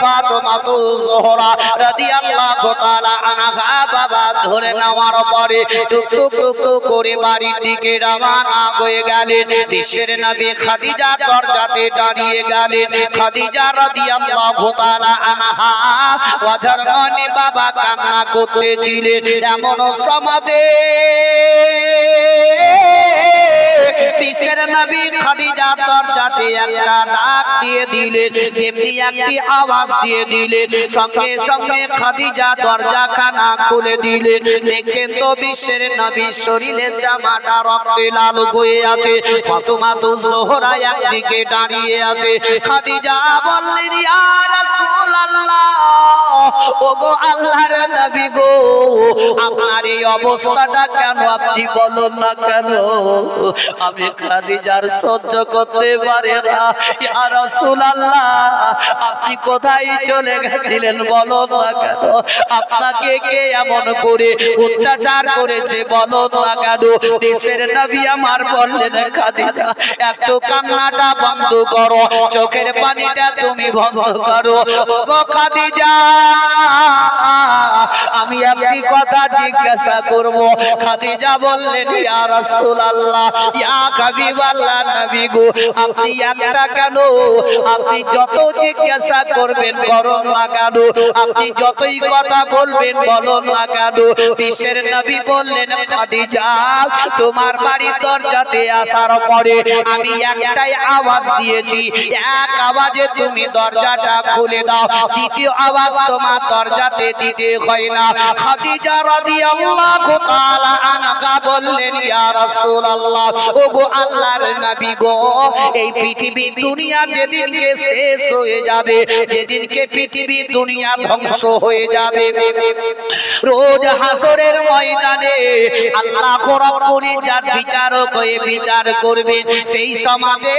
ফাতেমাতু জোহরা রাদিয়াল্লাহু তাআলা আনহা বাবা ধরে নেওয়ার পরে টুক টুক টুক টুক করে বাড়ির দিকে রওনা হয়ে গেলেন। বিশ্বের নবী খাদিজা দরজাতে দাঁড়িয়ে গেলেন। খাদিজা রাদিয়াল্লাহু তাআলা আনহা ওয়াজার মনে বাবা কান্না করতেছিলেন। এমন সমাজে বিশ্বের নবী খাদিজা দরজাতে একটা ডাক দিয়ে দিলেন, যেমনি একটি আওয়াজ দিয়ে দিলেন, সঙ্গে সঙ্গে খাদিজা দরজাখানা খুলে দিলেন। দেখছেন তো বিশ্বের নবীর শরীরের জামাটা রক্তে লাল হয়ে আছে। ফাতেমাতু জোহরা একদিকে দাঁড়িয়ে আছে। খাদিজা বললেন, ইয়া রাসূলুল্লাহ, ওগো আল্লাহর নবী গো, আপনার এই অবস্থাটা কেন আপনি বলুন না কেন? আমি খাদিজার সহ্য করতে পারি না। ইয়া রাসূলুল্লাহ, আপনি কোথায় চলে গেছিলেন বলুন না কেন? আপনাকে কে এমন করে অত্যাচার করেছে বলুন না কেন? দেশের নবী আমার বললেন, খাদিজা একটু কান্নাটা বন্ধ করো, চোখের পানিটা তুমি বন্ধ করো। ওগো খাদিজা, আমি একটি কথা জিজ্ঞাসা করব। খাদিজা বললেন, ইয়া রাসূলুল্লাহ, ইয়া হাবিবাল্লাহ নবী গো, আপনি একটা কেন, আপনি যত জিজ্ঞাসা করবেন করুন না কেন, আপনি যতই কথা বলবেন বলুন না কেন? বিশ্বের নবী বললেন, খাদিজা, তোমার বাড়ির দরজাতে আসার পরে আমি একটাই আওয়াজ দিয়েছি, এক আওয়াজে তুমি দরজাটা খুলে দাও, দ্বিতীয় আওয়াজ তোমার দরজাতে দিতে হয় না। খাদিজা রাদিয়াল্লাহু তাআলা আনহা বললেন, ইয়া রাসূলুল্লাহ, ওগো আল্লাহর নবী গো, এই পৃথিবী দুনিয়া যেদিনকে শেষ হয়ে যাবে, যেদিনকে পৃথিবী দুনিয়া ধ্বংস হয়ে যাবে, রোজ হাসরের ময়দানে আল্লাহ রাব্বুল ইজ্জত বিচারক হয়ে বিচার করবেন। সেই সমাজে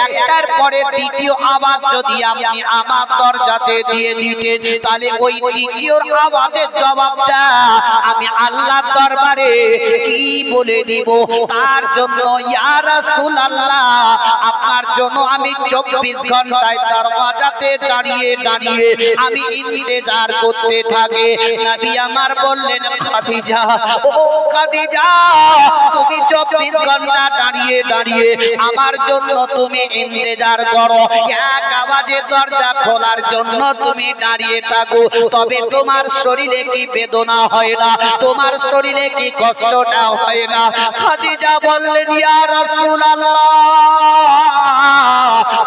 একটার পরে দ্বিতীয় আওয়াজ যদি আপনি আমার দরজাতে দিয়ে দিতেন, তাহলে ওই দ্বিতীয় আওয়াজের জবাবটা আমি আল্লাহর দরবারে কি বলে দিব? তার জন্য ইয়া রাসূলুল্লাহ, আপনার জন্য আমি 24 ঘন্টায় দরওয়াজাতে দাঁড়িয়ে দাঁড়িয়ে আমি ইন্তজার করতে থাকি। নবী আমার বললেন, খাদিজা, ও খাদিজা, তুমি 24 ঘন্টা দাঁড়িয়ে দাঁড়িয়ে আমার জন্য তুমি ইন্তজার করো, এক আওয়াজে দরজা খোলার জন্য তুমি দাঁড়িয়ে থাকো, তবে তোমার শরীরে কি বেদনা হয় না? তোমার শরীরে কি কষ্টটা হয় না? খাদিজা বললেন, ইয়া রাসূলুল্লাহ,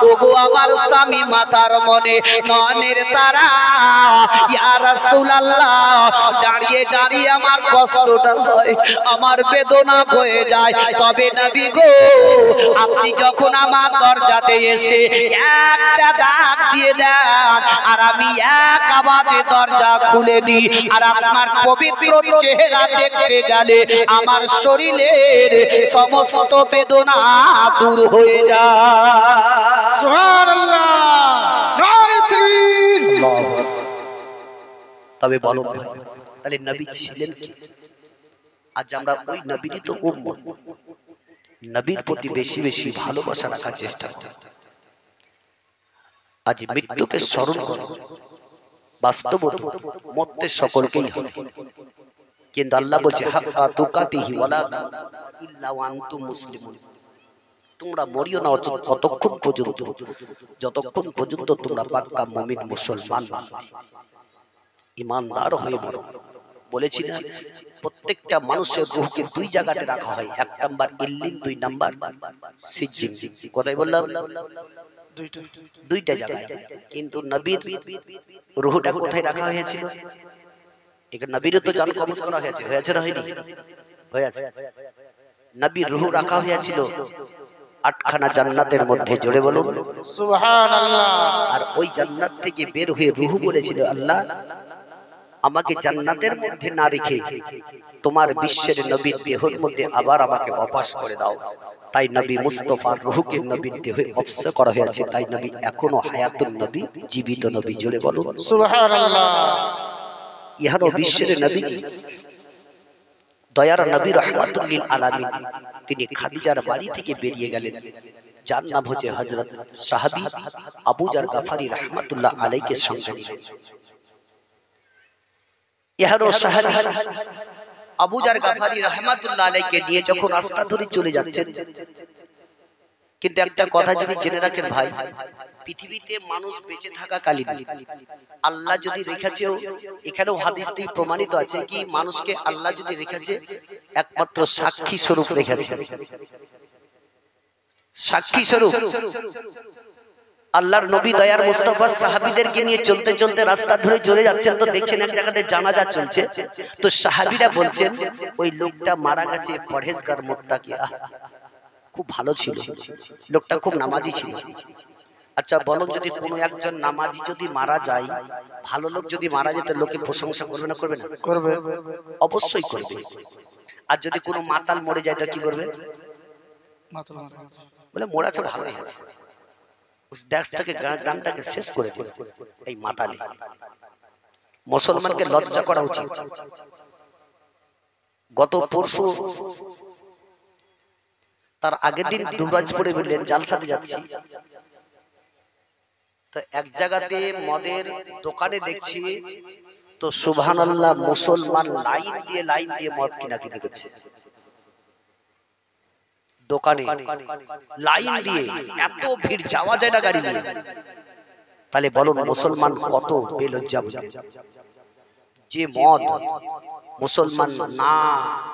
ওগো আমার স্বামী মাতার মনে নয়নের তারা, ইয়া রাসূলুল্লাহ, দাঁড়িয়ে দাঁড়িয়ে আমার কষ্টটা হয়, আমার বেদনা হয়ে যায়। তবে নবী গো, আপনি যখন আমার দরজাতে এসে একটা ডাক দিয়ে দেন আর আমি এক আওয়াজে দরজা খুলে দিই, আর আপনার পবিত্র চেহারা দেখতে গেলে আমার শরীরের সমস্ত বেদনা দূর হয়ে যায়। সুবহানাল্লাহ, নারে তাকবীর। তবে বলো ভাই, তাহলে নবী ছিলেন কি? আজ আমরা ওই নবীরই তো উম্মত, নবীর প্রতি বেশি বেশি ভালোবাসা রাখার চেষ্টা করি। আজ মৃত্যুকে স্মরণ করো, বাস্তবত মরতে সকলকেই হবে, কিন্তু আল্লাহ বলছে হাক্কা তুকাতিহি ওয়ালা ইল্লা ওয়া আনতুম মুসলিমুন, তোমরা মরিও না ততক্ষণ পর্যন্ত যতক্ষণ পর্যন্ত তোমরা পাক্কা মুমিন মুসলমান না হবে, ইমানদার হয়ে মরো। বলেছি না, প্রত্যেকটা মানুষের রূহকে দুই জায়গাতে রাখা হয়, এক নাম্বার ইল্লিন, দুই নাম্বার সিজ্জিন। কোথায় বললাম? দুইটা জায়গায়। কিন্তু নবীর রূহটা কোথায় রাখা হয়েছিল? এখানে নবীরও তো জান কবজ করা হয়েছে, হয়েছে না হয়নি? হয়েছে। নবীর রূহ রাখা হয়েছিল 8খানা জান্নাতের মধ্যে, জোরে বলুন সুবহানাল্লাহ। আর ওই জান্নাত থেকে বের হয়ে রূহ বলেছিল, আল্লাহ আমাকে জান্নাতের মধ্যে না রেখে তোমার বিশ্বের নবীর দেহের মধ্যে আবার আমাকে ওয়াপাস করে দাও। তাই নবী মুস্তাফার রূহকে নবীর দেহে ওয়াপস করা হয়েছে, তাই নবী এখনো হায়াতুন নবী, জীবিত নবী, জোরে বলুন সুবহানাল্লাহ। ইহানো বিশ্বের নবী, দয়ার নবী, রাহমাতুল লিল আলামিন, তিনি খাদিজার বাড়ি থেকে বেরিয়ে গেলেন। যার নাম হচ্ছে হযরত সাহাবী আবু জার গাফারি রাহমাতুল্লাহ আলাইকে সঙ্গে নিলেন। ইহারো সাহাবী আবু জার গাফারি রাহমাতুল্লাহ আলাইকে নিয়ে যখন রাস্তা ধরে চলে যাচ্ছেন, কিন্তু একটা কথা যদি জেনে রাখেন ভাই, পৃথিবীতে মানুষ বেঁচে থাকাকালীন আল্লাহ যদি রেখেছেও, এখানেও হাদিস থেকে প্রমাণিত আছে কি মানুষকে আল্লাহ যদি রেখেছে একমাত্র সাক্ষী স্বরূপ রেখেছে। সাক্ষী স্বরূপ আল্লাহর নবী দয়ার মুস্তাফা সাহাবীদেরকে নিয়ে চলতে চলতে রাস্তা ধরে চলে যাচ্ছেন, তো দেখছেন এক জায়গাতে জানাজা চলছে। তো সাহাবীরা বলছেন ওই লোকটা মারা গেছে, পরহেজগার মুত্তাকি, খুব ভালো ছিল লোকটা, খুব নামাজি ছিল। আচ্ছা বলো, যদি কোনো একজন নামাজি যদি মারা যায়, ভালো লোক যদি মারা যেত, লোকে প্রশংসা করবে না করবে না? করবে, অবশ্যই করবে। আর যদি কোনো মাতাল মরে যায় তো কি করবে? বলে মরাছে ভালো হয়েছে, দেশটাকে গ্রামটাকে শেষ করে দেবে এই মাতালে। মুসলমানকে লজ্জা করা উচিত। গত পরশু তার আগের দিন দুবরাজপুরে বললেন জালসাতে যাচ্ছি, তো এক জায়গাতে মদের দোকানে দেখছি তো সুবহানাল্লাহ মুসলমান লাইন দিয়ে মদ কিনাকিনি করছে। দোকানে লাইন দিয়ে এত ভিড়, যাওয়া যায় না গাড়ি নিয়ে। তাহলে বলুন মুসলমান কত বেলজ্জা। যে মদ মুসলমান না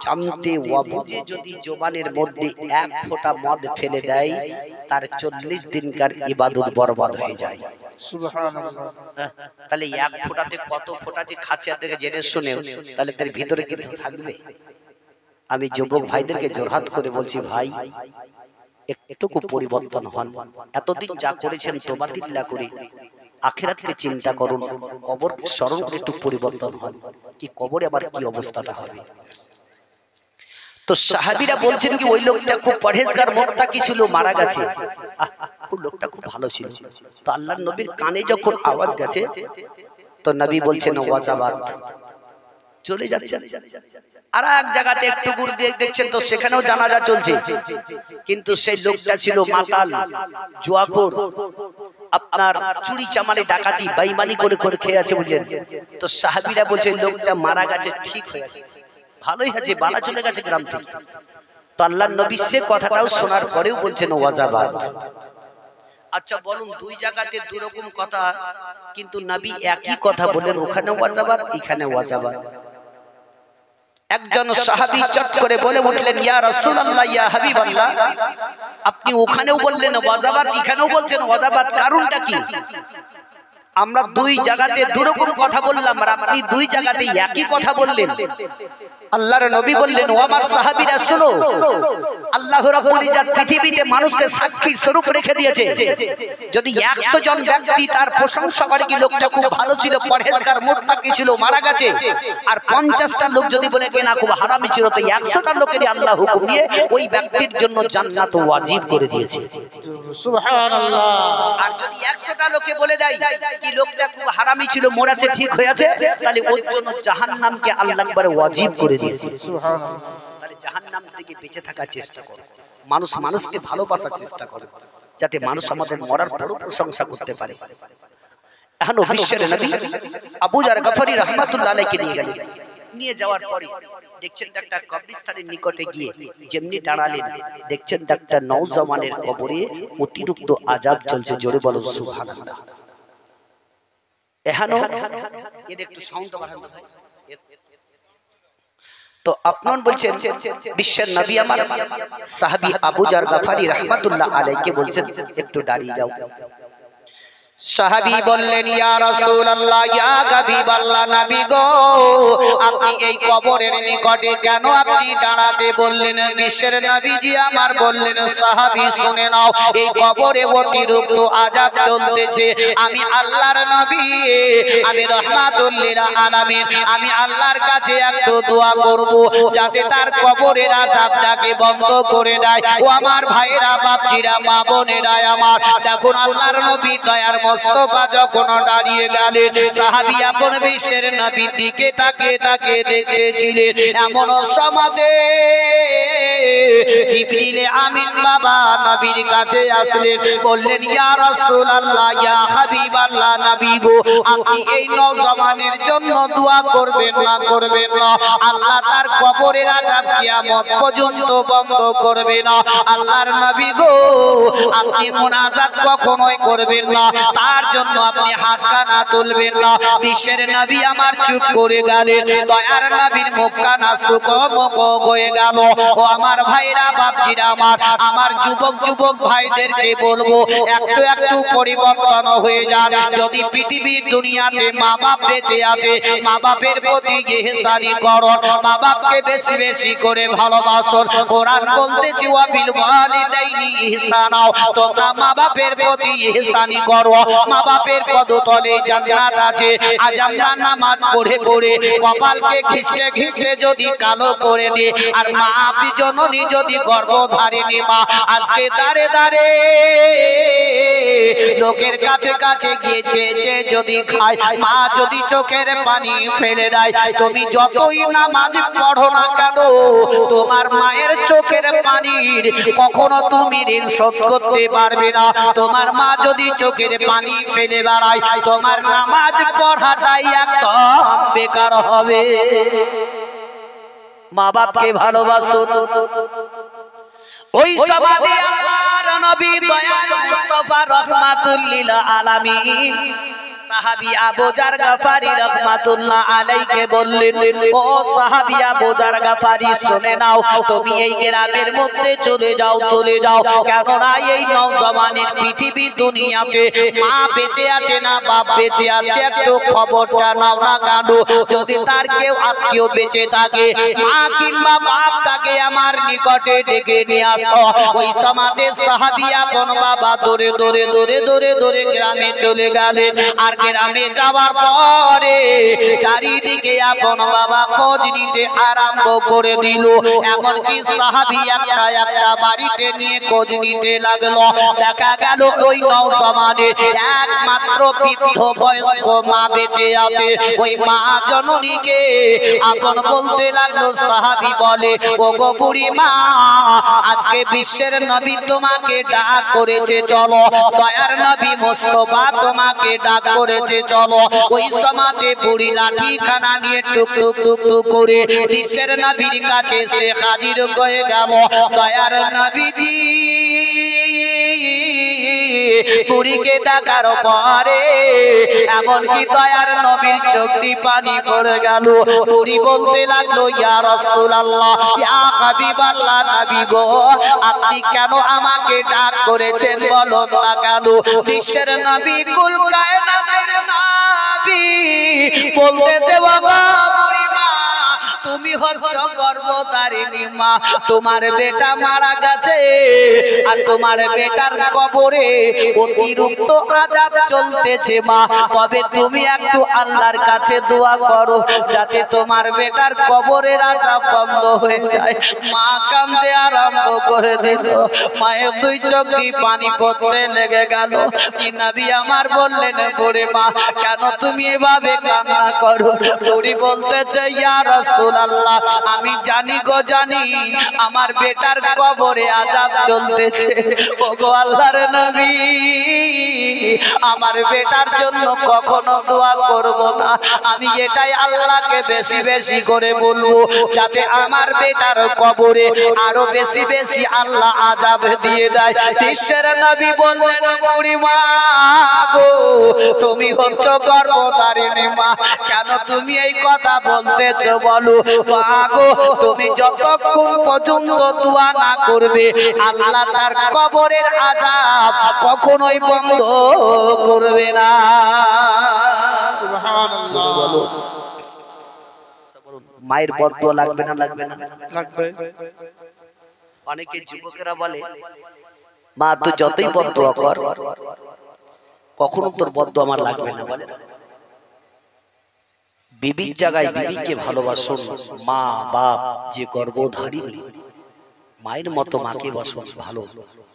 জানতে অবুঝে যদি জবানের মধ্যে এক ফোঁটা মদ ফেলে দেয়, তার 40 দিনকার ইবাদত বরবাদ হয়ে যায়। সুবহানাল্লাহ। তাহলে এক ফোঁটাতে কত ফোঁটা যে খাচ্ছে থেকে জেনে শুনে, তাহলে তার ভিতরে কিন্তু থাকবে। আমি যুবক ভাইদেরকে জোরহাত করে বলছি, ভাই একটুকু পরিবর্তন হন। এতদিন যা করেছেন তোবাতিল্লাহ করে আখিরাতকে চিন্তা করুন, কবরকে স্মরণ করে একটু পরিবর্তন হন। কি কবরে আবার কি অবস্থাটা হবে? তো সাহাবীরা বলছেন কি ওই লোকটা খুব পরহেজগার মুত্তাকি ছিল, মারা গেছে। খুব লোকটা খুব ভালো ছিল। তো আল্লাহর নবীর কানে যখন আওয়াজ গেছে, তো নবী বলছেন ওয়াজাবাত, চলে যাচ্ছেন। আর এক জায়গাতে একটু দূর দিয়ে দেখছেন তো সেখানেও জানাজা চলছে, কিন্তু সেই লোকটা ছিল মাতাল, জুয়াখোর, আপনার চুরি চামারি ডাকাতি বেঈমানি করে করে খেয়ে আছে, বুঝলেন? তো সাহাবীরা বলছে লোকটা মারা গেছে, ঠিক হয়ে আছে, ভালোই আছে, বালা চলে গেছে গ্রাম থেকে। তো আল্লাহর নবী সে কথাটাও শোনার পরেও বলছেন ওয়াজাবাত। আচ্ছা বলুন, দুই জায়গাতে দুই রকম কথা, কিন্তু নবী একই কথা বলেন, ওখানে ওয়াজাবাত এখানে ওয়াজাবাত। একজন সাহাবী চট করে বলে উঠলেন, ইয়া রাসূলুল্লাহ, ইয়া হাবিবাল্লাহ, আপনি ওখানেও বললেন ওয়াজাবাত, এখানেও বলছেন ওয়াজাবাত, কারণটা কি? আমরা দুই জায়গাতে দুই রকম কথা বললাম, আর আপনি দুই জায়গাতে একই কথা বললেন। আল্লাহর নবী বললেন, ও আমার সাহাবীরা শোনো, আল্লাহ রাব্বুল ইজ্জত পৃথিবীতে মানুষকে সাক্ষী স্বরূপ রেখে দিয়েছে। যদি 100 জন ব্যক্তি তার প্রশংসা করে কি লোকটা খুব ভালো ছিল, পরহেজগার মুত্তাকি ছিল, মারা গেছে, আর 50টা লোক যদি বলে কি না খুব হারামি ছিল, তো 100টা লোকেরই আল্লাহ হুকুম দিয়ে ওই ব্যক্তির জন্য জান্নাত ওয়াজিব করে দিয়েছে। সুবহানাল্লাহ। আর যদি 100টা লোকে বলে দেয় কি লোকটা খুব হারামি ছিল, মরেছে, ঠিক হয়েছে, তাহলে ওর জন্য জাহান্নামকে আল্লাহ একবারে ওয়াজিব করে দিয়েছে। সুবহানাল্লাহ। তাহলে জাহান্নাম থেকে বেঁচে থাকার চেষ্টা করো, মানুষ মানুষকে ভালোবাসার চেষ্টা করো, যাতে মানুষ আমাদের মরার পরও প্রশংসা করতে পারে। এখন বিশ্বের নবী আবু জার গাফারি রাহমাতুল্লাহ আলাইহি নিয়ে গেলেন। নিয়ে যাওয়ার পরে দেখছেন একটা কবরস্থানের নিকটে গিয়ে যেমনি দাঁড়ালেন, দেখছেন একটা নওজওয়ানের কবরে অতিরিক্ত আযাব চলছে। জোরে বলো সুবহানাল্লাহ। এখানে এর একটু সাউন্ড বাড়ান তো ভাই। তো আপনার বলছেন বিশ্বের নবী আমার সাহাবী আবু জার গাফারি রাহমাতুল্লাহ আলাইহি বলছেন একটু দাঁড়িয়ে যাও। সাহাবী বললেন, ইয়া রাসূলুল্লাহ, ইয়া হাবিবাল্লাহ, নবী গো, আপনি এই কবরের নিকটে কেন আপনি দাঁড়াতে বললেন? বিশ্বের নবীজি আমার বললেন, সাহাবী শুনে নাও, এই কবরে অতিরিক্ত আযাব চলতেছে। আমি আল্লাহর নবী, আমি রাহমাতুল লিল আলামিন, আমি আল্লাহর কাছে একটু দোয়া করব যাতে তার কবরের আযাবটাকে বন্ধ করে দেয়। ও আমার ভাইরা, বাপজিরা, মা বোনেরা আমার, দেখুন আল্লাহর নবী দয়ার মোস্তফা যখন দাঁড়িয়ে গেলেন, সাহাবী আপন বিশ্বের নবীর দিকে তাকিয়ে তাকিয়ে দেখতেছিলেন। এমন সমাদে জিবরিল আমিন বাবা নবীর কাছে আসলেন, বললেন ইয়া রাসূলুল্লাহ, ইয়া হাবিবাল্লাহ, নবী গো, আপনি এই নওজওয়ানের জন্য দোয়া করবেন না করবেন না? আল্লাহ তার কবরের আযাব কিয়ামত পর্যন্ত বন্ধ করবে না। আল্লাহর নবী গো, আপনি মুনাজাত কখনোই করবেন না, তার জন্য আপনি হাত কানা তুলবেন না। বিশ্বের নবী আমার চুপ করে গেলেন। দয়ার নবীর মুখখানা শুকমুখ হয়ে গেল। ও আমার ভাইরা, বাপজিরা, আমার যুবক যুবক ভাইদেরকে বলবো, একটু একটু পরিবর্তন হয়ে যান। যদি পৃথিবীর দুনিয়াতে মা বাপ বেঁচে আছে, মা বাপের প্রতি ইহসানি করো, মা বাপকে বেশি বেশি করে ভালোবাসুন। কোরআন বলতেছি ওয়া বিল ওয়ালিদাইনি ইহসানা, তোমরা মা বাপের প্রতি ইহসানি করো। মা বাপের পদতলে জান্নাত আছে। আজ আমরা নামাজ পড়ে পড়ে কপালকে ঘিসতে ঘিসতে যদি কালো করে দে, আর মা আপনি জননী যদি গর্ভধারিণী মা আজকে দাঁড়ে দাঁড়ে লোকের কাছে কাছে গিয়ে চেয়ে যদি খায়, মা যদি চোখের পানি ফেলে দেয়, তুমি যতই নামাজ পড়ো না কেন, তোমার মায়ের চোখের পানির কখনো তুমি ঋণ শোধ করতে পারবে না। তোমার মা যদি চোখের পানি ফেলে বেড়ায়, তোমার নামাজ পড়াটাই একদম বেকার হবে। মা বাপকে ভালোবাসুন। ওই সমাধি আল্লাহর নবী দয়ার মুস্তাফা রাহমাতুল লিল আলামিন সাহাবী আবু জার গাফারি রাহমাতুল্লাহ আলাইকে বললেন, ও সাহাবী আবু জার গাফারি, শুনে নাও, তুমি এই গ্রামের মধ্যে চলে যাও, চলে যাও। কেননা এই নওজওয়ানের পৃথিবী দুনিয়াতে মা বেঁচে আছে না বাপ বেঁচে আছে, একটু খবরটা নাও না কেন। যদি তার কেউ আত্মীয় বেঁচে থাকে, মা কিংবা বাপ, তাকে আমার নিকটে ডেকে নিয়ে আসো। ওই সমাধি সাহাবী আপন বাবা দৌড়ে দৌড়ে দৌড়ে দৌড়ে দৌড়ে গ্রামে চলে গেলেন। আর গ্রামে যাওয়ার পরে চারিদিকে আপন বাবা খোঁজ নিতে আরম্ভ করে দিল। এমনকি সাহাবী একটা একটা বাড়িতে নিয়ে খোঁজ নিতে লাগলো। দেখা গেল ওই নওজওয়ানের একমাত্র বৃদ্ধ বয়স্ক মা বেঁচে আছে। ওই মা জননীকে আপন বলতে লাগলো। সাহাবী বলে, ও গো বুড়ি মা, আজকে বিশ্বের নবী তোমাকে ডাক করেছে, চলো। দয়ার নবী মুস্তাফা তোমাকে ডাক করেছে, চলো। ওই সমাতে বুড়ি লাঠি খানা নিয়ে টুক টুক টুক টুক করে বিশ্বের নবীর কাছে সে হাজির হয়ে গেল। দয়ার নবীজি বুড়িকে ডাকার পরে এমনকি দয়ার নবীর চোখ দিয়ে পানি পড়ে গেল। বুড়ি বলতে লাগলো, ইয়া রাসূলুল্লাহ, ইয়া হাবিবাল্লাহ, নবী গো, আপনি কেন আমাকে ডাক করেছেন বলুন না কেন? বিশ্বের নবী কুল কায়নাতের নবী বলতে বাবা বুড়ি মা, তুমি হচ্ছ গর্ভধারিণী মা, তোমার বেটা মারা গেছে, আর তোমার বেটার কবরে অতিরিক্ত আযাব চলতেছে মা। তবে তুমি একটু আল্লাহর কাছে দোয়া করো, যাতে তোমার বেটার কবরের আযাব বন্ধ হয়ে যায়। মা কাঁদতে আরম্ভ করে দিল। মায়ের দুই চোখ দিয়ে পানি পড়তে লেগে গেল। কি নবী আমার বললেন, বুড়ি মা, কেন তুমি এভাবে কান্না করো? বুড়ি বলতেছে, ইয়া রাসূলুল্লাহ, আমি জানি গো জানি আমার বেটার কবরে আযাব চলতেছে। ওগো আল্লাহর নবী, আমার বেটার জন্য কখনো দোয়া করব না। আমি এটাই আল্লাহকে বেশি বেশি করে বলবো, যাতে আমার বেটার কবরে আরো বেশি বেশি আল্লাহ আযাব দিয়ে দেয়। বিশ্বের নবী বললেন, বুড়ি মা গো, তুমি হচ্ছ গর্ভধারিণী মা, কেন তুমি এই কথা বলতেছো বলো? মা গো, তুমি যতক্ষণ পর্যন্ত দোয়া না করবে, আল্লাহ তার কবরের আযাব কখনোই বন্ধ করবে না। সুবহানাল্লাহ। মায়ের বদদোয়া লাগবে না লাগবে না? লাগবে। অনেকে যুবকেরা বলে, মা তুই যতই বদদোয়া কর, কখনো তোর বদদোয়া আমার লাগবে না, বলে না? বিবির জায়গায় বিবিকে ভালোবাসুন। মা বাপ যে গর্ভধারিণী মায়ের মতো মাকে বাসো ভালো,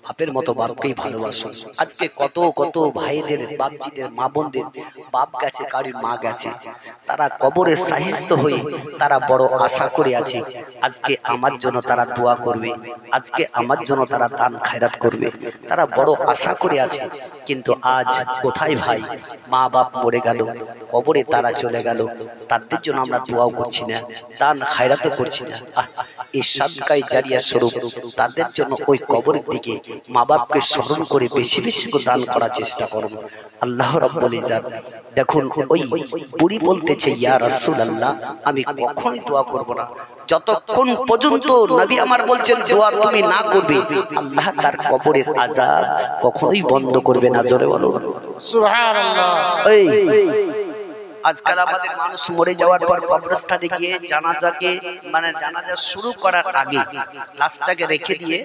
বাপের মতো বাপকেই ভালোবাসো। আজকে কত কত ভাইদের বাপজিদের মা বোনদের বাপ গেছে, কারোর মা গেছে, তারা কবরে সাহিত্য হয়ে তারা বড় আশা করে আছে আজকে আমার জন্য তারা দোয়া করবে, আজকে আমার জন্য তারা দান খায়রাত করবে, তারা বড় আশা করে আছে। কিন্তু আজ কোথায় ভাই, মা বাপ মরে গেল, কবরে তারা চলে গেল, তাদের জন্য আমরা দোয়াও করছি না, দান খায়রাতও করছি না। এই সাদকায়ে জারিয়া স্বরূপ তাদের জন্য ওই কবরের দিকে মা বাপকে স্মরণ করে বেশি বেশি করে দান করার চেষ্টা করব। আল্লাহ রাব্বুল ইজ্জত দেখুন ওই বুড়ি বলতেছে, ইয়া রাসূলুল্লাহ আমি কখনোই দোয়া করব না যতক্ষণ পর্যন্ত নবী আমার বলছেন দোয়া তুমি না করবে, আল্লাহ তার কবরের আযাব কখনোই বন্ধ করবে না। জোরে বলো সুবহানাল্লাহ। এই আজকাল আমাদের মানুষ মরে যাওয়ার পর কবরস্থানে গিয়ে জানাজাকে মানে জানাজা শুরু করার আগে লাশটাকে রেখে দিয়ে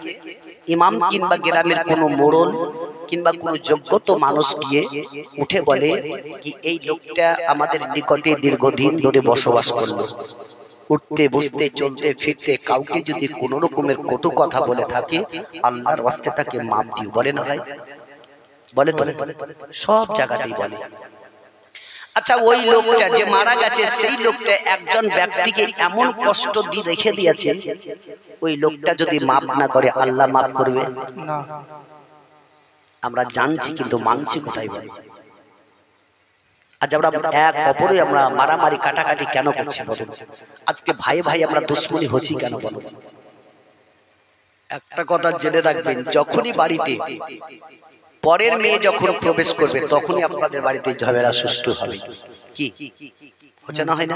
ইমাম কিংবা গ্রামের কোনো মোড়ল কিংবা কোনো যোগ্যত মানুষ গিয়ে উঠে বলে কি এই লোকটা আমাদের নিকটে দীর্ঘদিন ধরে বসবাস করলো, উঠতে বসতে চলতে ফিরতে কাউকে যদি কোনো রকমের কটু কথা বলে থাকে আল্লাহর ওয়াস্তে তাকে মাফ দিও। বলে না ভাই, বলে তো সব জায়গাতেই বলে। আচ্ছা ওই লোকটা যে মারা গেছে সেই লোকটা একজন ব্যক্তিকে এমন কষ্ট দিয়ে রেখে দিয়েছে, ওই লোকটা যদি মাফ না করে আল্লাহ মাফ করবে না। আমরা জানছি কিন্তু মানছি কোথায় ভাই? আজ আমরা এক অপরে আমরা মারামারি কাটাকাটি কেন করছি বলুন? আজকে ভাই ভাই আমরা দুশ্মনী হচ্ছি কেন বলুন? একটা কথা জেনে রাখবেন, যখনই বাড়িতে পরের মেয়ে যখন প্রবেশ করবে তখনই আপনাদের বাড়িতে ঝগড়া সুষ্ঠু হবে। কি হচ্ছে না, হয় না?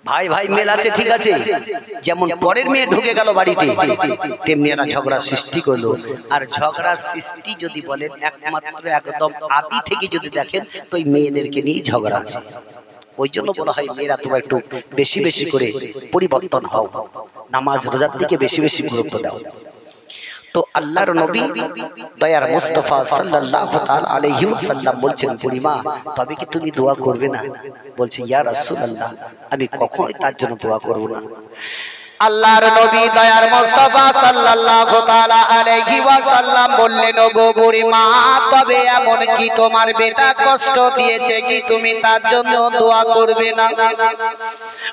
ভাই ভাই মেল আছে ঠিক আছে, যেমন পরের মেয়ে ঢুকে গেল বাড়িতে তেমনি একটা ঝগড়া সৃষ্টি করলো। আর ঝগড়া সৃষ্টি যদি বলেন একমাত্র একদম আদি থেকে যদি দেখেন তো এই মেয়েদেরকে নিয়ে ঝগড়া আছে। ওই জন্য বলা হয় মেয়েরা তোমরা একটু বেশি বেশি করে পরিবর্তন হও, নামাজ রোজার দিকে বেশি বেশি গুরুত্ব দাও। তো আল্লাহর নবী দয়ার মুস্তাফা সাল্লাল্লাহু তাআলা আলাইহি ওয়াসাল্লাম বলছেন, বুড়িমা তবে কি তুমি দোয়া করবে না? বলছে, ইয়া রাসূলুল্লাহ আমি কখনোই তার জন্য দোয়া করব না। আল্লাহর নবী দয়ার মুস্তাফা সাল্লাল্লাহু তাআলা আলাইহি ওয়াসাল্লাম বললেন, ওগো বুড়িমা তবে এমন কি তোমার বেটা কষ্ট দিয়েছে কি তুমি তার জন্য দোয়া করবে না?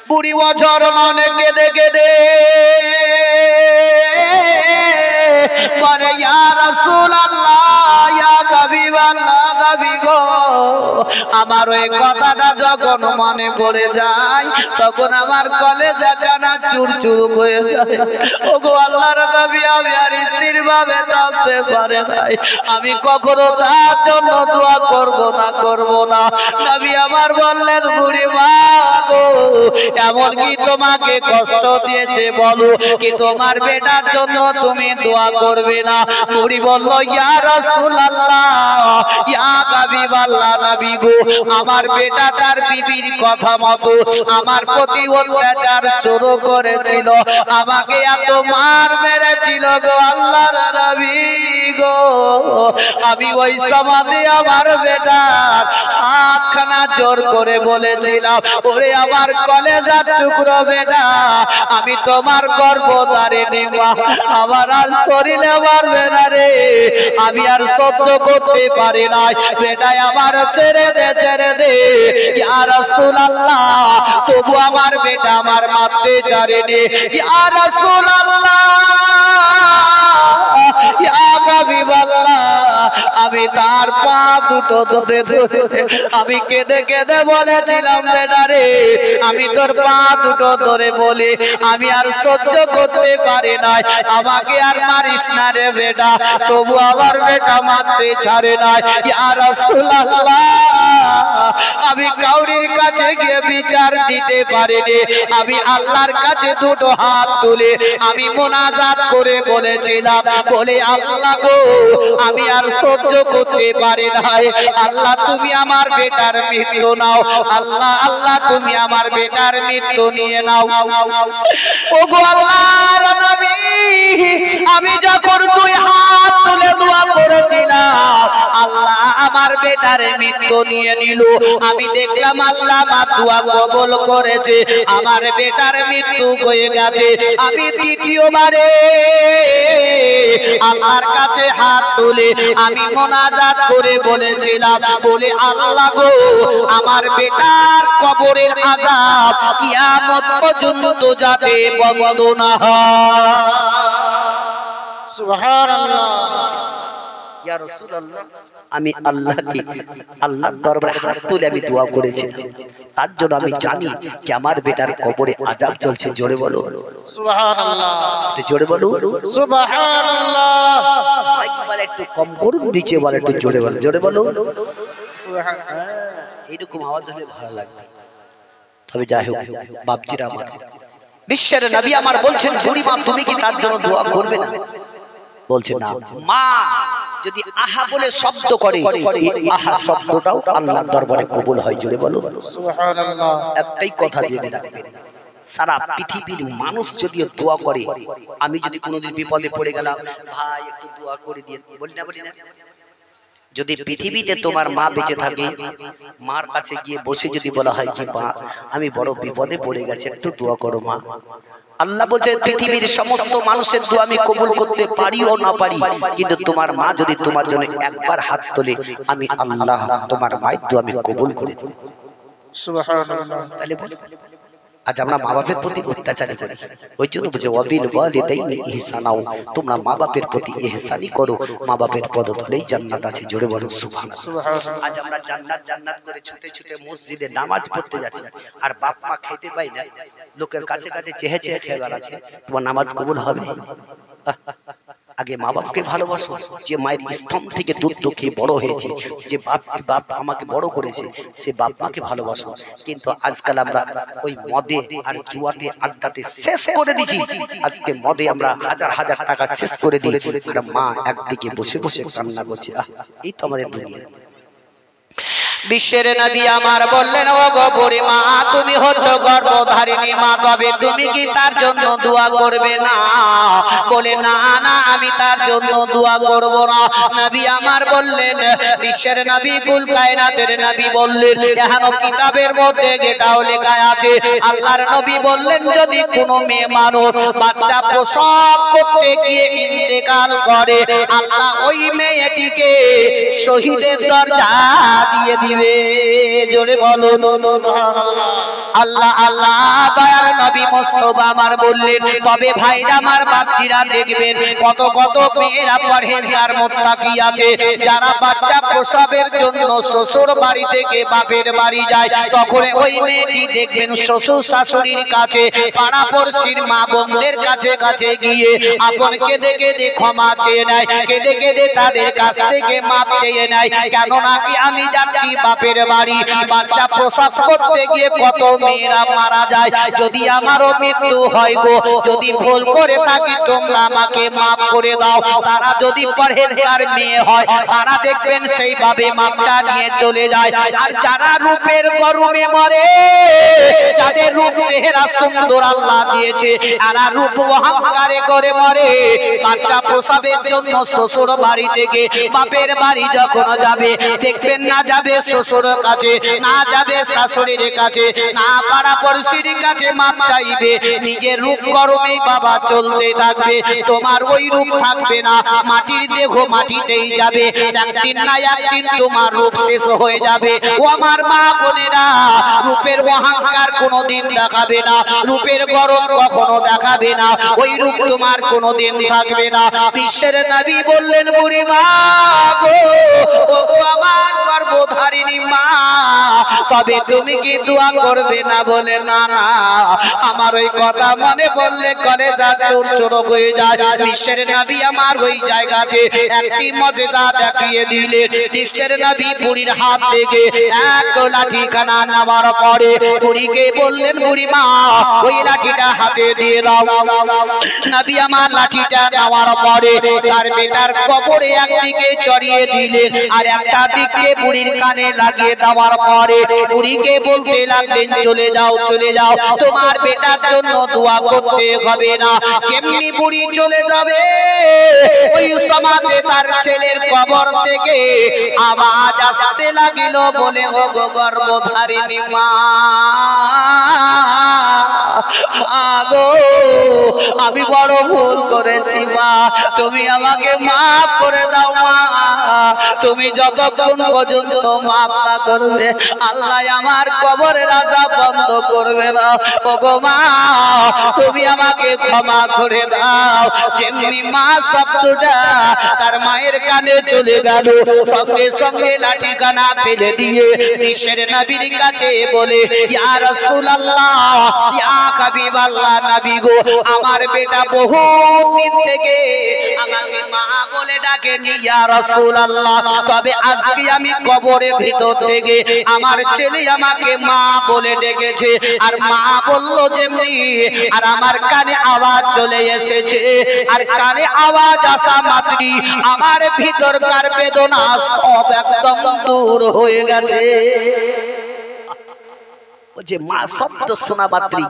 বুড়ি ওঝর মনে কেঁদে কেঁদে বলে, ইয়া রাসূলুল্লাহ ইয়া হাবিবাল্লাহ নবী গো, আমার ওই কথাটা যখন মনে পড়ে যায় তখন আমার কলেজা কানা চুরচুর হয়ে যায়। ওগো আল্লাহর নবী আমি আর স্থির ভাবে থাকতে পারে নাই, আমি কখনো তার জন্য দোয়া করব না। নবী আমার বললেন, বুড়ি মা গো এমন কি তোমাকে কষ্ট দিয়েছে বলো কি তোমার বেটার জন্য তুমি দোয়া করবে না? বুড়ি বলল, ইয়া রাসূলুল্লাহ ইয়া হাবিবাল্লাহ নবী গো, আমার বেটা তার বিবির কথা মতো আমার প্রতি অত্যাচার শুরু করেছিল, আমাকে এত মার মেরেছিল গো আল্লাহর নবী গো, আমি ওই সমাধি আমার বেটার হাতখানা জোর করে বলেছিলাম, ওরে আমার কলেজার টুকরো বেটা আমি তোমার গর্ভধারিণী মা, আমার আর শরীরে মারবে না রে, আমি আর সহ্য করতে পারি না, বেটাই আমার ছেড়ে দে ইয়া রাসূলুল্লাহ, তবু আমার বেটা আমার মারতে জানেনি ইয়া রাসূলুল্লাহ ইয়া হাবিবাল্লাহ। আমি তার পা দুটো ধরে আমি কেঁদে কেঁদে বলেছিলাম, বেটা রে আমি তোর পা দুটো ধরে বলি আমি আর সহ্য করতে পারি নাই, আমাকে আর মারিস না রে বেটা, তবু আমার বেটা মারতে ছাড়ে নাই ইয়া রাসূলুল্লাহ। আমি কাউরির কাছে গিয়ে বিচার দিতে পারিনি, আমি আল্লাহর কাছে দুটো হাত তুলে আমি মুনাজাত করে বলেছিলাম, বলে আল্লাহ গো আমি আর সহ্য করতে পারি নাই, আল্লাহ তুমি আমার বেটার মৃত্যু নাও, আল্লাহ তুমি আমার বেটার মৃত্যু নিয়ে নাও। ওগো আল্লাহর নবী আমি যখন দুই হাত তুলে দোয়া করেছিলাম আল্লাহ আমার বেটার মৃত্যু নিয়ে নিল। আমি দেখলাম আল্লাহ আমার দোয়া কবুল করেছে, আমার বেটার মৃত্যু হয়ে গেছে। আমি দ্বিতীয়বারে আল্লাহর কাছে হাত তুলে আমি মোনাজাত করে বলেছিলাম, বলে আল্লাহ গো আমার বেটার কবরের আযাব কিয়ামত পর্যন্ত যাতে বন্ধ না হয়। সুবহানাল্লাহ। ইয়া রাসূলুল্লাহ, আমি আল্লাহকে আল্লাহর দরবারে হাত তুলে আমি দোয়া করেছি, তার জন্য আমি জানি যে আমার বেটার কবরে আযাব চলছে। জোরে বলো সুবহানাল্লাহ। জোরে বলো সুবহানাল্লাহ। মাইক বলে একটু কম করুন, নিচে বলে একটু জোরে বলো। জোরে বলো। এইরকম আওয়াজ হলে ভালো লাগবে। তবে যাই হোক বাপজিরা আমার, বিশ্বের নবী আমার বলছেন, বুড়ি মা তুমি কি তার জন্য দোয়া করবে না? বলছে না। মা যদি আহা বলে শব্দ করে, এই আহা শব্দটাও আল্লাহর দরবারে কবুল হয়। জোরে বলো সুবহানাল্লাহ। একটাই কথা জেনে রাখবেন, সারা পৃথিবীর মানুষ যদি দোয়া করে, আমি যদি কোনোদিন বিপদে পড়ে গেলাম, ভাই একটু দোয়া করে দিয়ে, বলি না বলি না? যদি পৃথিবীতে তোমার মা বেঁচে থাকে, মার কাছে গিয়ে বসে যদি বলা হয় কি মা আমি বড় বিপদে পড়ে গেছি, একটু দোয়া করো মা, আল্লাহ বলছে পৃথিবীর সমস্ত মানুষের দোয়া আমি কবুল করতে পারিও না পারি, কিন্তু তোমার মা যদি তোমার জন্য একবার হাত তোলে, আমি আল্লাহ তোমার মায়ের দোয়া আমি কবুল করে দেব। সুবহানাল্লাহ। তাহলে বলো, আজ আমরা মা বাপের প্রতি অত্যাচার করি, ওই জন্য বলছে ওয়াবিল ওয়ালিদাইনি ইহসানাও, তোমরা মা বাপের প্রতি ইহসানই করো, মা বাপের পদতলেই জান্নাত আছে। জোরে বলো সুবহানাল্লাহ। আজ আমরা জান্নাত জান্নাত করে ছুটে ছুটে মসজিদে নামাজ পড়তে যাচ্ছি, আর বাপ মা খেতে পাই না, লোকের কাছে কাছে চেহে চেহে খেয়ে বেড়াচ্ছে, তোমার নামাজ কবুল হবে? আগে মা বাপকে ভালোবাসো, যে মায়ের স্তন থেকে দুধ খেয়ে বড় হয়েছে, যে বাপ আমাকে বড় করেছে, সে বাপ মাকে ভালোবাসো। কিন্তু আজকাল আমরা ওই মদে আর জুয়াতে আড্ডাতে শেষ করে দিছি। আজকে মদে আমরা হাজার হাজার টাকা শেষ করে দিই, আর মা একদিকে বসে বসে কান্না করছে। এই তো আমাদের দুনিয়া। বিশ্বের নবী আমার বললেন, ও গো বুড়ি মা তুমি হচ্ছ গর্ভধারিণী মা, তবে তুমি কি তার জন্য দোয়া করবে না? বলে না না আমি তার জন্য দোয়া করব না। নবী আমার বললেন, বিশ্বের নবী কুল কায়নাতের নবী বললেন, এখনো কিতাবের মধ্যে এটাও লেখা আছে, আল্লাহর নবী বললেন যদি কোনো মেয়ে মানুষ বাচ্চা প্রসব করতে গিয়ে ইন্তেকাল করে, আল্লাহ ওই মেয়েটিকে শহীদের দরজা দিয়ে দিবে। জোরে বলো আল্লাহ আল্লাহ। দয়ার নবী মুস্তাফা আমার বললেন, তবে ভাইরা আমার বাপজিরা দেখবেন কত কত মেয়েরা পরহেজগার মুত্তাকি আছে, যারা বাচ্চা প্রসবের জন্য শ্বশুর বাড়ি থেকে বাপের বাড়ি যায়, তখন ওই মেয়েটি দেখবেন শ্বশুর শাশুড়ির কাছে, পাড়া পড়শির মা বোনদের কাছে কাছে গিয়ে আপন কেঁদে কেঁদে ক্ষমা চেয়ে নেয়, কেঁদে কেঁদে তাদের কাছ থেকে মাপ চেয়ে নেয়। কেননা কি আমি যাচ্ছি বাপের বাড়ি, বাচ্চা প্রসব করতে গিয়ে কত মেয়েরা মারা যায়, যদি আমারও মৃত্যু হয় গো, যদি ভুল করে থাকি তোমরা আমাকে মাফ করে দাও। তারা যদি পরহেজগার মেয়ে হয়, তারা দেখবেন সেইভাবে মাপটা নিয়ে চলে যায়। আর যারা রূপের গরমে মরে, যাদের রূপ চেহারা সুন্দর আল্লাহ দিয়েছে, এরা রূপ অহংকারে করে মরে, বাচ্চা প্রসবের জন্য শ্বশুর বাড়ি থেকে বাপের বাড়ি যখন যাবে, দেখবেন না যাবে শ্বশুর কাছে, না যাবে শাশুড়ির কাছে, না পাড়া পড়শির কাছে মাপ চাইবে, নিজের রূপ গরমেই বাবা চলতে থাকবে। তোমার ওই রূপ থাকবে না, মাটির দেহ মাটিতেই যাবে, একদিন না একদিন তোমার রূপ শেষ হয়ে যাবে। ও আমার মা বোনেরা, রূপের অহংকার কোনোদিন দেখাবে না, রূপের গরম কখনো দেখাবে না, ওই রূপ তোমার কোনোদিন থাকবে না। বিশ্বের নবী বললেন, বুড়ি মা গো, ও গো আমার গর্ভধারিণী মা, তবে তুমি কি দোয়া করবে না? বলে না না। আমার ওই কথা মনে পড়লে কলেজা চুর চুর হয়ে যায়। বিশ্বের নবী আমার ওই জায়গাতে একটি মজেদা দেখিয়ে দিলেন। বিশ্বের নবী বুড়ির হাত থেকে এক লাঠিখানা নেওয়ার পরে বুড়িকে বললেন, বুড়ি মা ওই লাঠিটা হাতে দিয়ে দাও। নবী আমার লাঠিটা নেওয়ার পরে তার বেটার কবরে একদিকে চড়িয়ে দিলেন, আর একটা দিকে বুড়ির কানে লাগিয়ে দেওয়ার পরে বুড়িকে বলতে লাগলেন, চলে যাও চলে যাও, তোমার বেটার জন্য দোয়া করতে হবে না। যেমনি বুড়ি চলে যাবে ওই সমাজে তার ছেলের কবর থেকে আওয়াজ আসতে লাগিল, বলে ও গো গর্ভধারিণী মা, মা গো আমি বড় ভুল করেছি মা, তুমি আমাকে মাফ করে দাও মা। তুমি যতক্ষণ পর্যন্ত মাফ না করবে আল্লাহ আমার কবরের আযাব বন্ধ করবে না। ওগো মা তুমি আমাকে ক্ষমা করে দাও। যেমনি মা শব্দটা তার মায়ের কানে চলে গেল, সঙ্গে সঙ্গে লাঠি কানা ফেলে দিয়ে বিশ্বের নবীর কাছে বলে, ইয়া রাসূলুল্লাহ, ইয়া হাবিবাল্লাহ, নবী গো আমার বেটা বহুত দিন থেকে আমাকে মা বলে ডাকেনি ইয়া রাসূলুল্লাহ, তবে আজকে আমি কবরের ভিতর থেকে আমার ছেলে আমাকে মা বলে ডেকেছে, আর মা বলল যেমনি, আর আমার কানে আওয়াজ চলে এসেছে, আর কানে আওয়াজ আসা মাত্রই আমার ভিতরকার বেদনা সব একদম দূর হয়ে গেছে। ও যে মা শব্দ শোনা মাত্রই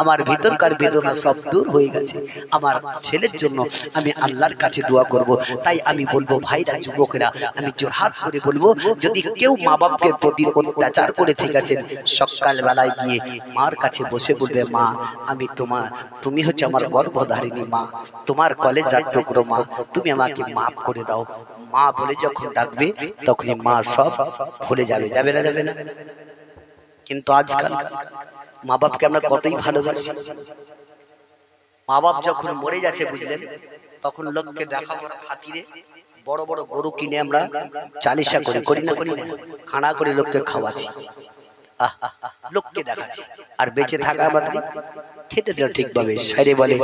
আমার ভিতরকার বেদনা সব দূর হয়ে গেছে। আমার ছেলের জন্য আমি আল্লাহর কাছে দোয়া করব। তাই আমি বলবো ভাইরা, যুবকেরা, আমি জোরহাত করে বলবো, যদি কেউ মা বাপকে প্রতি অত্যাচার করে ঠিক আছেন, সকাল বেলায় গিয়ে মার কাছে বসে বলবে, মা আমি তুমি হচ্ছে আমার গর্ভধারিণী মা, তোমার কলেজার টুকরো মা, তুমি আমাকে মাফ করে দাও। মা বলে যখন ডাকবে তখনই মা সব ভুলে যাবে। যাবে না? যাবে না? কিন্তু আজকাল মা বাপকে আমরা কতই ভালোবাসি, মা বাপ যখন মরে যাচ্ছে বুঝলেন, তখন লোককে দেখাবার খাতিরে বড় বড় গরু কিনে আমরা চালিশা করি না খানা করে লোককে খাওয়াচ্ছি, লোককে দেখাচ্ছি, আর বেঁচে থাকা মাত্রই খেতে দিল ঠিকভাবে। সাইরে বলে,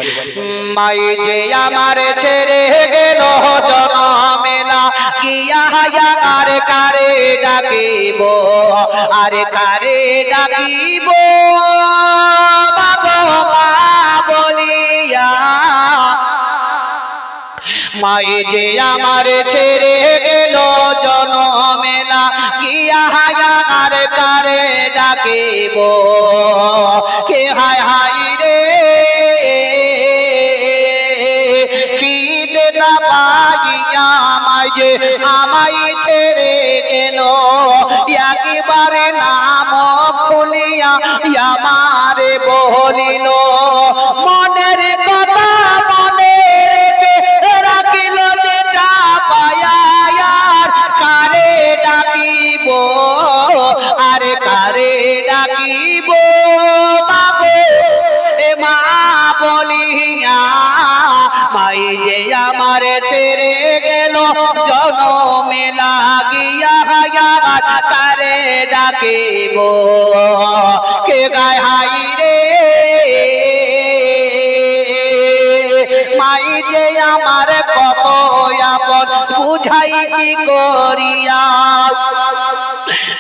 মাই যে আমার ছেড়ে গেল জনমেলা গিয়া আর কারে ডাকিব, আর কারে ডাকিব মাগো মা বলিয়া, মাই যে আমার ছেড়ে গেল জনমেলা গিয়া আর কারে ডাকিব, কে হায় হায় রে খিদে না পাইয়া মাই যে আমায় ছেড়ে গেল, একেবারে নাম খুলিয়া আমারে বলিল, মনের কথা মনে রেখে রাখিল যে চাপায়া, কারে ডাকিব আর কারে ডাকিব মাগো এ মা বলিয়া, মাই যে আমার ছেড়ে গেল জনমে লাগিয়া কারে ডাকিব, কে গায় হাই রে মাই যে আমার কত আপন বুঝাই কি করিয়া,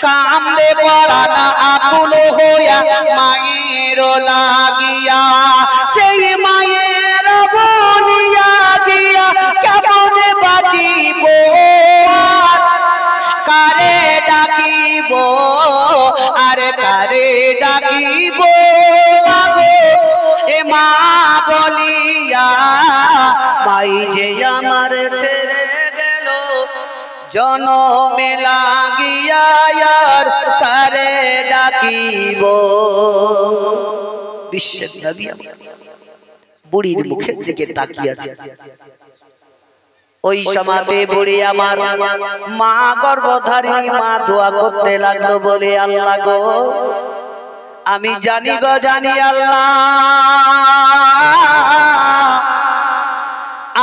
কামদে পরানা আকুল হইয়া মায়ের লাগিয়া, সেই মায়ের বলিয়া গিয়া কেমন বাঁচিব, কারে ডাকিব আর কারে ডাকিব এ মা বলিয়া, মাই যে আমার ছেড়ে গেল জনমে লাগিয়া আর কারে ডাকিব। বিশ্বের নবী বুড়ির মুখের দিকে তাকিয়ে আছে। ওই সমাজে বুড়ি আমার মা গর্ভধারিণী মা দোয়া করতে লাগলো, বলে আল্লাহ গো আমি জানি গো জানি আল্লাহ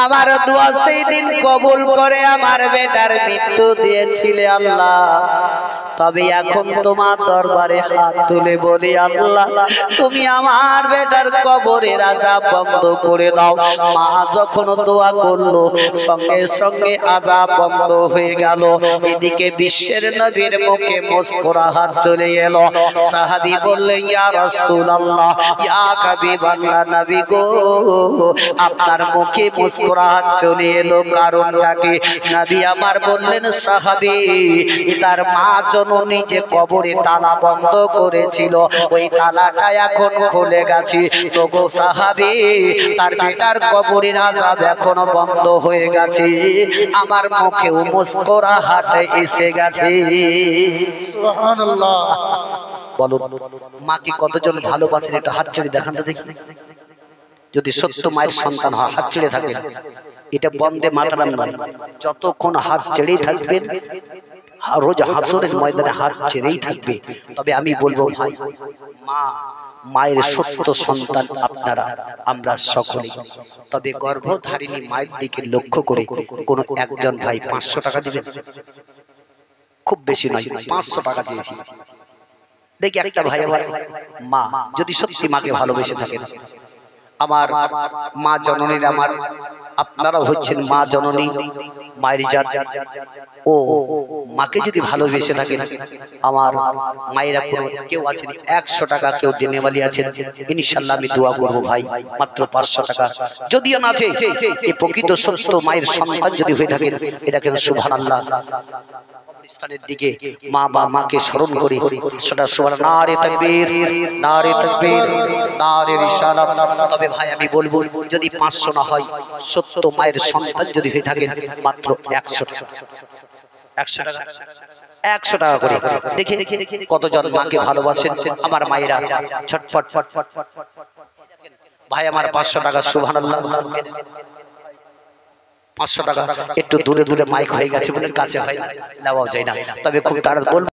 আমার দোয়া সেই দিন কবুল করে আমার বেটার মৃত্যু দিয়েছিলে আল্লাহ, তবে এখন তোমার দরবারে হাত তুলে বলি আল্লাহ তুমি আমার বেটার কবরের আযাব বন্ধ করে দাও। মা যখন দোয়া করলো সঙ্গে সঙ্গে আযাব বন্ধ হয়ে গেল। এদিকে বিশ্বের নবীর মুখে মুস্কুরাহাত চলে এলো। সাহাবী বললেন ইয়া রাসূলুল্লাহ ইয়া হাবিবাল্লাহ, নবী গো আপনার মুখে মুস্কুরাহাত মুস্কুরা হাত চলে এলো কারণটাকে নবী আমার বললেন সাহাবী তার মা জননী যে কবরে তালা বন্ধ করেছিল ওই তালাটা এখন খুলে গেছে তো গো সাহাবী তার বেটার কবরের আযাব এখনো বন্ধ হয়ে গেছে আমার মুখেও মুস্কুরা হাত এসে গেছে সুবহানাল্লাহ। বলো মাকে কতজন ভালোবাসেন একটু হাত ছেড়ে দেখান তো দেখি যদি সত্য মায়ের সন্তান হয় হাত ছেড়ে থাকেন এটা বন্দে মাতরম নয় যতক্ষণ হাত ছেড়েই থাকবেন রোজ হাসরের ময়দানে হাত ছেড়েই থাকবে তবে আমি বলবো ভাই মা মায়ের সত্য সন্তান আপনারা আমরা সকলে তবে গর্ভধারিণী মায়ের দিকে লক্ষ্য করে কোন একজন ভাই 500 টাকা দিবেন খুব বেশি নয় 500 টাকা চেয়েছি দেখি একটা ভাই আমার মা যদি সত্যি মাকে ভালোবেসে থাকেন আমার মা জননীর আমার আপনারা হচ্ছেন মা জননী মায়ের জাত ও মাকে যদি ভালোবেসে থাকেন আমার মায়েরা কোনো কেউ আছেন 100 টাকা কেউ দেনেওয়ালি আছেন ইনশাআল্লাহ আমি দোয়া করব ভাই মাত্র 500 টাকা যদিও না আছে এই প্রকৃত সত্য মায়ের সন্তান যদি হয়ে থাকেন এটা কেন সুবহানাল্লাহ স্থানের দিকে মা বা মাকে স্মরণ করে সেটা সুবহান নারে তাকবীর নারে তাকবীর নারে রিসালাত তবে ভাই আমি বলবো যদি 500 না হয় সত্য মায়ের সন্তান যদি হয়ে থাকেন মাত্র 100 টাকা 100 টাকা 100 টাকা করে দেখে কতজন মাকে ভালোবাসেন আমার মায়েরা ছটফট ভাই আমার 500 টাকা সুবহানাল্লাহ 500 টাকা একটু দূরে দূরে মাইক হয়ে গেছে বলে কাছে হয় না নেওয়া যায় না তবে খুব তাড়াতাড়ি